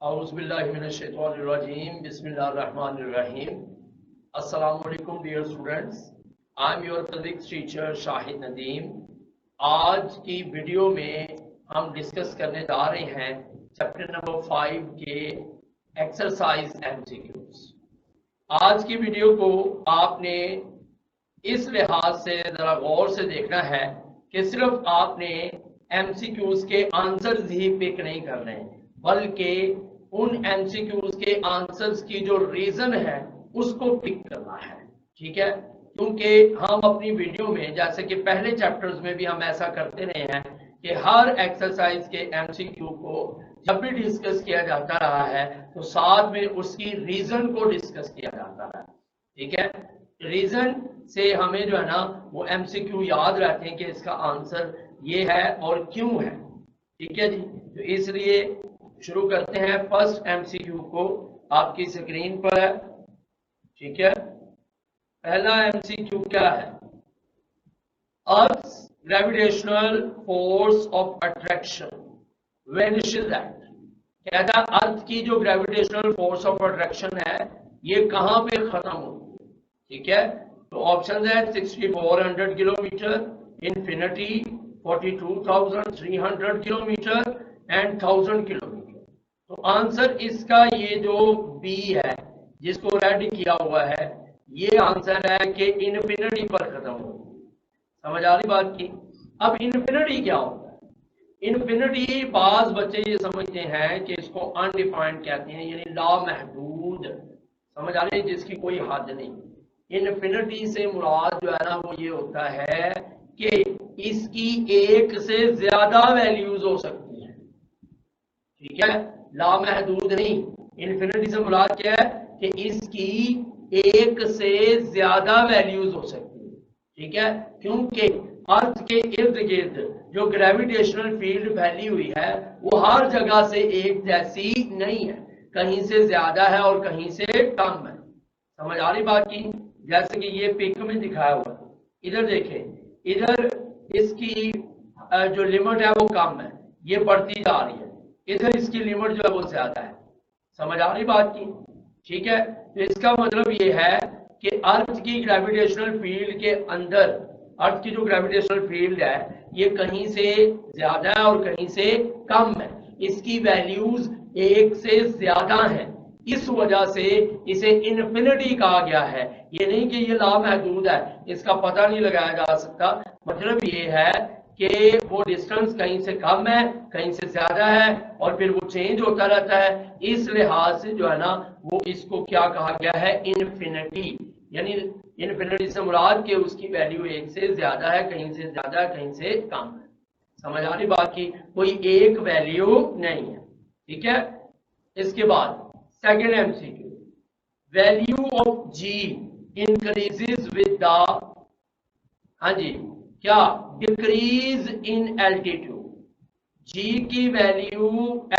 Auzubillahiminash-shaytanir-rajim. Bismillahir-rahmanir-rahim. Assalamualaikum dear students. I am your physics teacher Shahid Nadeem. आज की video में हम discuss करने जा रहे हैं चैप्टर नंबर 5 के एक्सरसाइज एमसीक्यूज। आज की वीडियो को आपने इस लिहाज से जरा गौर से देखना है कि सिर्फ आपने एमसीक्यूज के आंसर्स ही पिक नहीं करने, बल्कि उन एमसीक्यूज के आंसर्स की जो रीजन है उसको पिक करना है। ठीक है, क्योंकि हम अपनी वीडियो में, जैसे कि पहले चैप्टर्स में भी हम ऐसा करते रहे हैं कि हर एक्सरसाइज के एमसीक्यू को जब भी डिस्कस किया जाता रहा है तो साथ में उसकी रीजन को डिस्कस किया जाता है। ठीक है, रीजन से हमें जो है ना वो एमसीक्यू याद रहते हैं कि इसका आंसर ये है और क्यों है। ठीक है जी, तो इसलिए शुरू करते हैं। फर्स्ट एमसीक्यू को आपकी स्क्रीन पर है। ठीक है, पहला एमसीक्यू क्या है? Earth gravitational force of attraction vanishes at. कहता है अर्थ की जो ग्रेविटेशनल फोर्स ऑफ अट्रैक्शन है ये कहां पे खत्म होती है। ठीक है, तो ऑप्शन है 6400 kilometre, infinity, 42,300 kilometre and 1000 kilometre. तो आंसर इसका ये जो बी है जिसको रेड किया हुआ है, ये आंसर है कि इन्फिनिटी पर खत्म होती है। समझ आ रही बात की? अब इन्फिनिटी क्या होता है? इन्फिनिटी बाज बच्चे ये समझते हैं कि इसको अनडिफाइंड कहते हैं, यानी लामहदूद। समझ आ रही है, जिसकी कोई हद नहीं। इन्फिनिटी से मुराद जो है ना वो ये होता है कि इसकी एक से ज्यादा वैल्यूज हो सकती हैं। ठीक है, लामहदूद नहीं। इन्फिनिटी से मुराद क्या है कि इसकी एक से ज्यादा वैल्यूज हो सकती है। ठीक है, क्योंकि अर्थ के इर्द गिर्द जो ग्रेविटेशनल फील्ड फैली हुई है वो हर जगह से एक जैसी नहीं है, कहीं से ज्यादा है और कहीं से कम है। समझ आ रही बात की? जैसे कि ये पिक में दिखाया हुआ है, इधर देखें, इधर इसकी जो लिमिट है वो कम है, ये बढ़ती जा रही है। इधर इसकी लिमिट जो है वो ज्यादा है। समझ आ रही बात की? ठीक है, तो इसका मतलब ये है कि अर्थ की ग्रेविटेशनल फील्ड के अंदर, अर्थ की जो ग्रेविटेशनल फील्ड है ये कहीं से ज्यादा है और कहीं से कम है। इसकी वैल्यूज एक से ज्यादा है, इस वजह से इसे इन्फिनिटी कहा गया है। ये नहीं कि ये लामहदूद है, इसका पता नहीं लगाया जा सकता। मतलब ये है कि वो डिस्टेंस कहीं से कम है, कहीं से ज्यादा है और फिर वो चेंज होता रहता है। इस लिहाज से जो है ना वो इसको क्या कहा गया है? इन्फिनिटी। यानी इन्फिनिटी से मुराद के उसकी वैल्यू एक से ज्यादा है, कहीं से ज्यादा, कहीं से कम है। समझ आ रही बात की? कोई एक वैल्यू नहीं है। ठीक है, इसके बाद second MCQ, value of G increases with the, हाँ जी, क्या? Decrease in altitude. जी की वैल्यू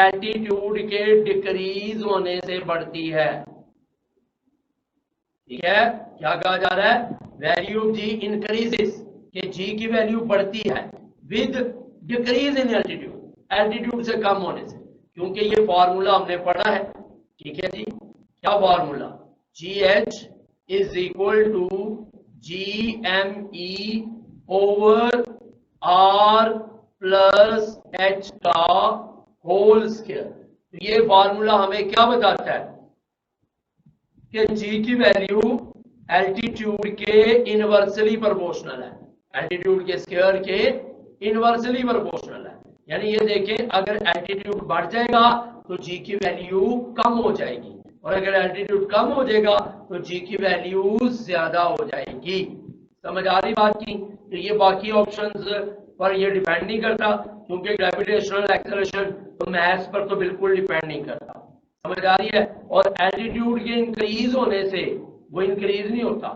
एल्टीट्यूड के डिक्रीज होने से बढ़ती है। ठीक है, क्या कहा जा रहा है? वैल्यू ऑफ जी इंक्रीजेस, कि जी की वैल्यू बढ़ती है with decrease in altitude, altitude से कम होने से। क्योंकि ये फॉर्मूला हमने पढ़ा है। ठीक है जी, क्या formula? G H is equal to G M E over R plus H का होल स्क्वायर। तो ये फॉर्मूला हमें क्या बताता है कि जी की वैल्यू एल्टीट्यूड के इनवर्सली प्रोपोर्शनल है, एल्टीट्यूड के स्क्वायर के इनवर्सली प्रोपोर्शनल है। यानी ये देखें, अगर एल्टीट्यूड बढ़ जाएगा तो जी की वैल्यू कम हो जाएगी, और अगर एल्टीट्यूड कम हो जाएगा तो जी की वैल्यू ज्यादा हो जाएगी। समझ आ रही बात की? तो ये बाकी ऑप्शंस पर ये डिपेंड नहीं करता, क्योंकि ग्रेविटेशनल एक्सेलरेशन तो मैथ्स पर तो बिल्कुल डिपेंड नहीं करता। समझ आ रही है? और एल्टीट्यूड के इंक्रीज होने से वो इंक्रीज नहीं होता।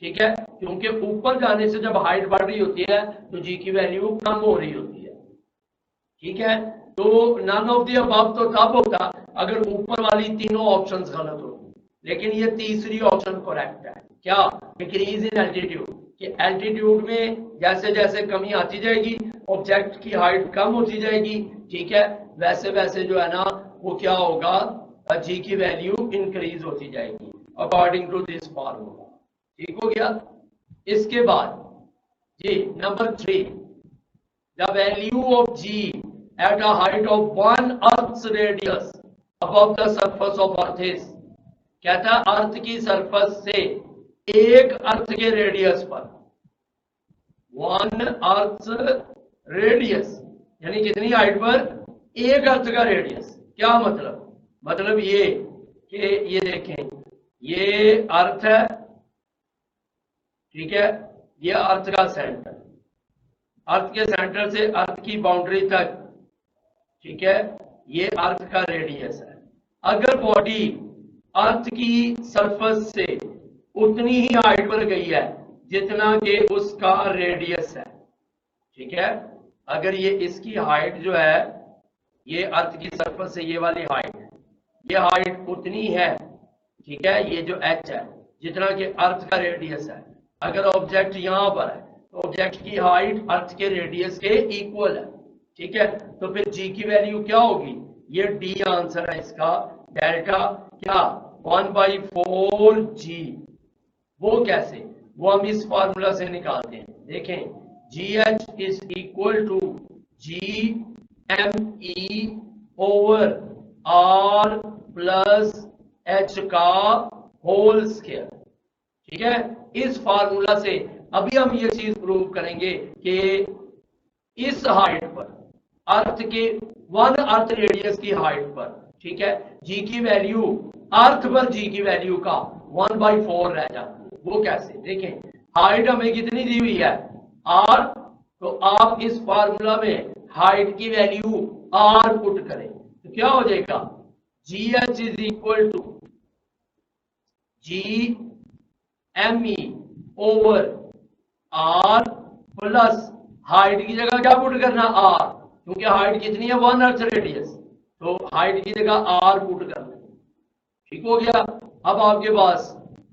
ठीक है, क्योंकि ऊपर जाने से जब हाइट बढ़ रही होती है तो जी की वैल्यू कम हो रही होती है। ठीक है, तो नन ऑफ द अबव तो तब होता अगर ऊपर वाली तीनों ऑप्शंस गलत होती, लेकिन ये तीसरी ऑप्शन करेक्ट है। क्या? डिक्रीज इन एल्टीट्यूड, कि एल्टीट्यूड में जैसे जैसे कमी आती जाएगी, ऑब्जेक्ट की हाइट कम होती जाएगी। ठीक है, वैसे वैसे जो है ना वो क्या होगा, जी की वैल्यू इंक्रीज होती जाएगी अकॉर्डिंग टू दिस फार्मूला। ठीक हो गया। इसके बाद जी number 3, the value of G at a height of 1 earth's radius above the surface of earth is, कहता है अर्थ की सरफेस से एक अर्थ के रेडियस पर, 1 अर्थ रेडियस यानी कितनी हाइट पर, एक अर्थ का रेडियस। क्या मतलब, मतलब ये कि ये देखें, ये अर्थ है, ठीक है, ये अर्थ का सेंटर, अर्थ के सेंटर से अर्थ की बाउंड्री तक, ठीक है, ये अर्थ का रेडियस है। अगर बॉडी अर्थ की सरफेस से उतनी ही हाइट पर गई है जितना कि उसका रेडियस है, ठीक है, अगर ये इसकी हाइट जो है, ये अर्थ की सरफेस से ये वाली हाइट, ये हाइट उतनी है, ठीक है, ये जो h है जितना कि अर्थ का रेडियस है। अगर ऑब्जेक्ट यहां पर है तो ऑब्जेक्ट की हाइट अर्थ के रेडियस के इक्वल है, ठीक है, तो फिर g की वैल्यू क्या होगी, ये d आंसर है इसका, डेल्टा क्या 1/4g। वो कैसे, वो हम इस फार्मूला से निकालते हैं। देखें, GH is equal to GME over R plus H का होल स्क्वायर, ठीक है। इस फार्मूला से अभी हम ये चीज प्रूव करेंगे कि इस हाइट पर, अर्थ के 1 अर्थ रेडियस की हाइट पर, ठीक है, जी की वैल्यू, अर्थ पर जी की वैल्यू का 1/4 रह जाती है। वो कैसे, देखें, हाइट हमें कितनी दी हुई है, r, तो आप इस फार्मूला में हाइट की वैल्यू r पुट करें तो क्या हो जाएगा, GH is equal to GME over R plus height की जगह क्या पुट करना, r, क्योंकि हाइट कितनी है 1 अर्थ रेडियस, तो हाइट की जगह r पुट करना। ठीक हो गया। अब आपके पास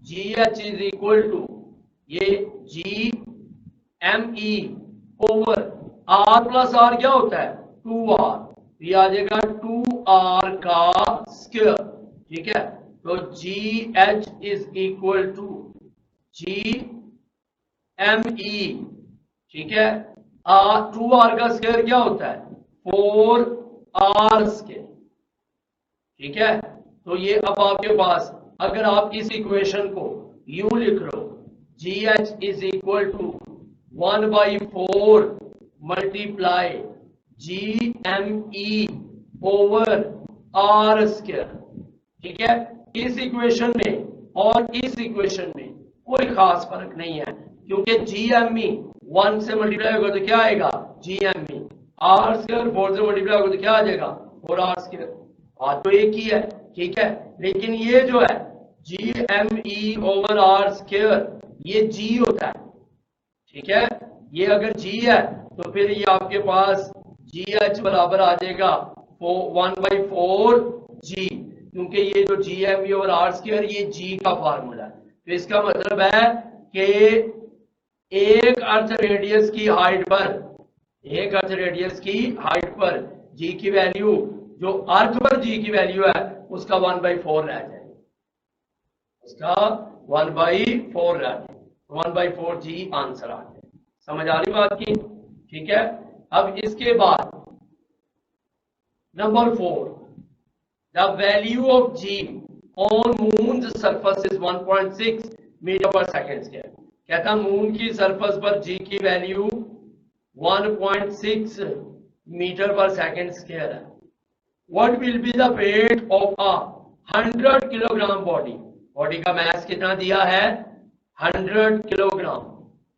GH इज इक्वल टू ये GME over R plus R क्या होता है 2R, ये आ जाएगा 2R का स्क्वायर, ठीक है। तो GH is equal to GME, ठीक है, 2R का स्क्वायर क्या होता है 4R स्क्वायर, ठीक है। तो ये अब आपके पास, अगर आप इस इक्वेशन को यूं लिख लो, GH is equal to 1/4 multiply GME over R square, ठीक है। इस इक्वेशन में और इस इक्वेशन में कोई खास फर्क नहीं है, क्योंकि GME 1 से मल्टीप्लाई होगा तो क्या आएगा GME, R स्क्वायर 4 से मल्टीप्लाई होगा तो क्या आ जाएगा 4R स्क्वायर, बात तो एक ही है, ठीक है। लेकिन ये जो है GME ओवर R स्क्वायर, ये G होता है, ठीक है। ये अगर G है तो फिर ये आपके पास GH बराबर आ जाएगा 1/4G, क्योंकि ये जो GME और R स्क्वायर ये G का फार्मूला है। तो इसका मतलब है कि एक अर्थ रेडियस की हाइट पर, एक अर्थ रेडियस की हाइट पर G की वैल्यू, जो अर्थ पर G की वैल्यू है उसका 1/4 रह जाएगा, उसका 1/4 रह जाएगा, 1/4G आंसर आ जाए। समझ आ रही बात की, ठीक है। अब इसके बाद नंबर 4, the value of G on moon surface is 1.6 metre per second square. कहता मून की सरफेस पर G की वैल्यू 1.6 मीटर पर सेकेंड स्क्वायर है। What will be the weight of a 100 kilogram body, body का मास कितना दिया है 100 किलोग्राम,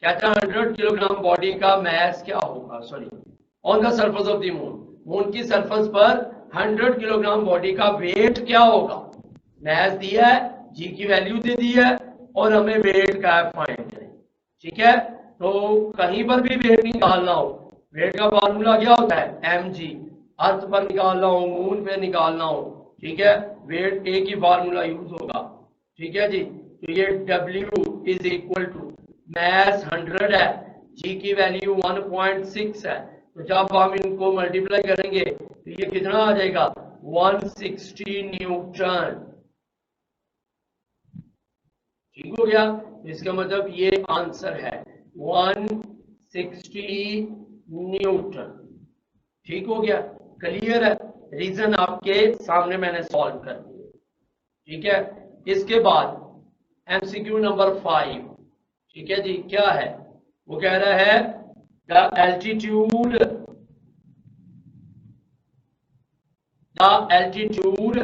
कहता है 100 किलोग्राम बॉडी का मास क्या होगा, sorry, on the surface of the moon, moon की सरफेस पर 100 किलोग्राम बॉडी का वेट क्या होगा, मास दिया है, जी की वैल्यू दे दी है और हमें वेट का फाइंड करें, ठीक है। तो कहीं पर भी वेट निकालना हो, वेट का फॉर्मूला क्या होता है mg, अर्थ पर निकालना हो, मून पे निकालना हो, ठीक है, वेट एक ही फार्मूला यूज होगा, ठीक है जी। तो ये W is equal to mass 100 है, G की वैल्यू 1.6 है, तो जब हम इनको मल्टीप्लाई करेंगे तो ये कितना आ जाएगा 160 न्यूटन। ठीक हो गया, इसका मतलब ये आंसर है 160 न्यूटन। ठीक हो गया, क्लियर है, रीजन आपके सामने मैंने सॉल्व कर दिया। ठीक है, इसके बाद एमसीक्यू नंबर 5। ठीक है जी, क्या है वो कह रहा है the altitude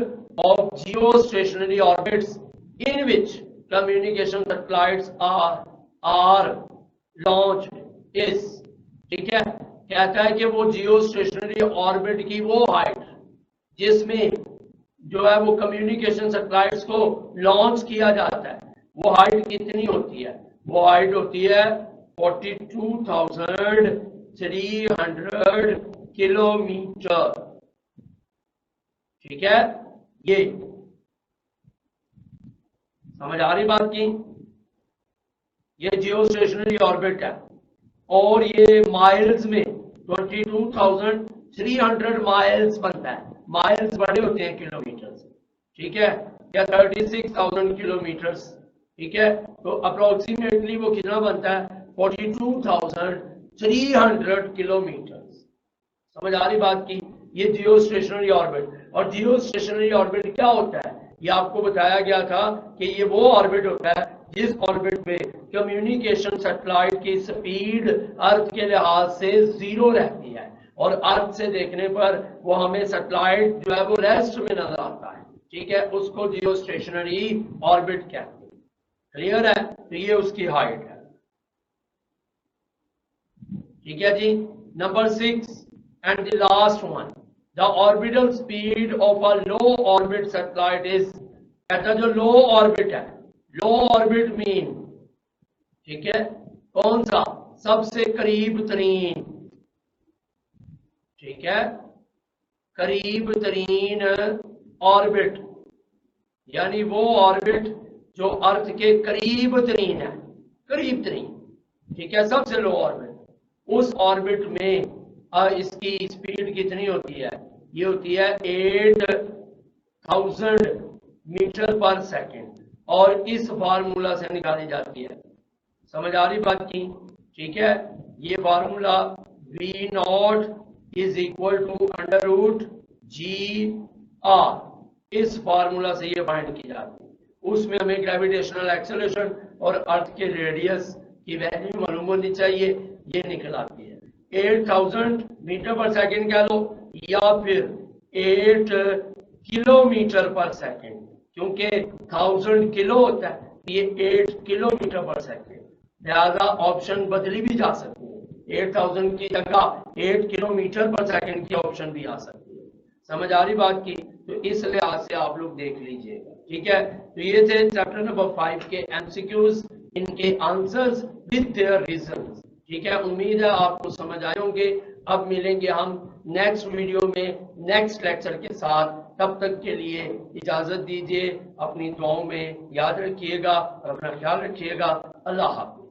of geostationary orbits in which communication satellites are launched is। ठीक है, कहता है कि वो जियो स्टेशनरी ऑर्बिट की वो हाइट जिसमें जो है वो कम्युनिकेशन सैटेलाइट्स को लॉन्च किया जाता है, वो हाइट कितनी होती है? वो हाइट होती है 42,300 किलोमीटर। ठीक है, ये समझ आ रही बात की? ये जियो स्टेशनरी ऑर्बिट है और ये माइल्स में 22,300 माइल्स बनता है। माइल्स बड़े होते हैं किलोमीटर से, ठीक है, या 36,000 किलोमीटर। ठीक है, तो अप्रोक्सीमेटली वो कितना बनता है? 42,300 किलोमीटर। समझ आ रही बात की? ये जियो स्टेशनरी ऑर्बिट, और जियो स्टेशनरी ऑर्बिट क्या होता है ये आपको बताया गया था कि ये वो ऑर्बिट होता है जिस ऑर्बिट में कम्युनिकेशन सैटेलाइट की स्पीड अर्थ के लिहाज से 0 रहती है और अर्थ से देखने पर वो हमें सैटेलाइट जो है वो रेस्ट में नजर आता है। ठीक है, उसको जियो स्टेशनरी ऑर्बिट कहते हैं। क्लियर है? तो ये उसकी हाइट है। ठीक है जी, number 6 and the last one, the orbital speed of a low orbit satellite is. कहता जो लो ऑर्बिट है, लो ऑर्बिट मीन, ठीक है, कौन सा? सबसे करीब तरीन, ठीक है, करीब तरीन ऑर्बिट, यानी वो ऑर्बिट जो अर्थ के करीब तरीन है, करीब तरीन। ठीक है, सबसे लो ऑर्बिट, उस ऑर्बिट में इसकी स्पीड कितनी होती है? ये होती है 8,000 मीटर पर सेकेंड, और इस फार्मूला से निकाली जाती है। समझ आ रही बात की? ठीक है, ये formula V0 is equal to √G/r, इस फार्मूला से ये फाइंड की जाती है। उसमें हमें ग्रेविटेशनल एक्सेलरेशन और अर्थ के रेडियस की वैल्यू मालूम होनी चाहिए, ये निकल आती है। 8,000 मीटर पर सेकेंड कह लो या फिर 8 किलोमीटर पर सेकेंड, क्योंकि 1000 किलो होता है, ये 8 किलोमीटर पर सेकेंड, लिहाजा ऑप्शन बदली भी जा सकती है। 8,000 की जगह 8 किलोमीटर पर सेकेंड की ऑप्शन भी आ सकती है। समझ आ रही बात की? तो इस लिहाज से आप लोग देख लीजिएगा। ठीक है, तो ये थे चैप्टर नंबर 5 के एमसीक्यूज, इनके आंसर्स विद देयर रीजंस। ठीक है, उम्मीद है आपको समझ आए होंगे। अब मिलेंगे हम नेक्स्ट वीडियो में नेक्स्ट लेक्चर के साथ। तब तक के लिए इजाजत दीजिए, अपनी दुआओं में याद रखिएगा और अपना ख्याल रखिएगा। अल्लाह हाफ़िज़।